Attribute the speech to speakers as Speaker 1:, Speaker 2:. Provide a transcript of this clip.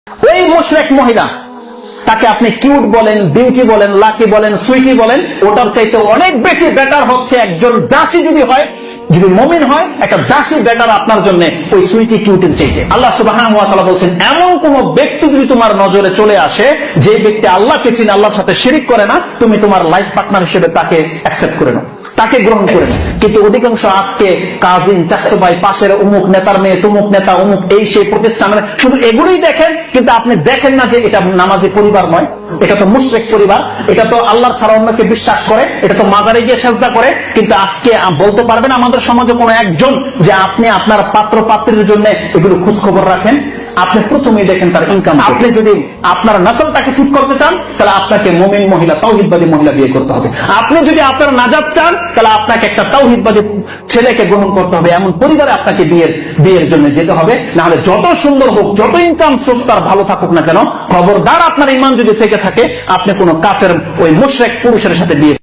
Speaker 1: ওই মুশরিক মহিলা, তাকে আপনি কিউট বলেন, বিউটি বলেন, লাকি বলেন, সুইটি বলেন, ওটার চাইতে অনেক বেশি বেটার হচ্ছে একজন দাসী যদি হয়, যদি মুমিন হয়, একটা দাসী বেটার আপনার জন্য ওই সুইটি কিউটের চাইতে। আল্লাহ সুবহানাহু ওয়া তাআলা বলছেন, এমন কোন ব্যক্তি যদি তোমার নজরে চলে আসে যে ব্যক্তি আল্লাহকে চিনে, আল্লাহর সাথে শিরিক করে না, তুমি তোমার লাইফ পার্টনার হিসেবে তাকে অ্যাকসেপ্ট করে নাও, তাকে গ্রহণ করে নাও। কিন্তু অধিকাংশ আজকে কাজিন, চাচা ভাই, পাশের অমুক নেতার মেয়ে, তমুক নেতা, অমুক এই সেই প্রতিষ্ঠান, শুধু এগুলোই দেখেন, কিন্তু আপনি দেখেন না যে এটা নামাজি পরিবার নয়, এটা তো মুশরিক পরিবার, এটা তো আল্লাহর ছাড়া অন্যকে বিশ্বাস করে, এটা তো মাজারে গিয়ে সেজদা করে। কিন্তু আজকে বলতে পারবেন আমাদের সমাজে কোনো একজন যে আপনি আপনার পাত্র পাত্রীর জন্য এগুলো খোঁজ খবর রাখেন? আপনি প্রথমেই দেখেন তার ইনকাম। আপনি যদি আপনার নসলটাকে ঠিক করতে চান, তাহলে আপনাকে মুমিন মহিলা, তাওহীদবাদী মহিলা বিয়ে করতে হবে। আপনি যদি আপনার নাজাত চান, তাহলে আপনাকে একটা তাওহীদবাদী ছেলেকে গ্রহণ করতে হবে। এমন পরিবারে আপনাকে বিয়ের জন্য যেতে হবে। না হলে যত সুন্দর হোক, যত ইনকাম সোর্স তার ভালো থাকুক না কেন, খবরদার আপনার ঈমান যদি থেকে থাকে, আপনি কোনো কাফের ওই মুশরিক পুরুষের সাথে বিয়ে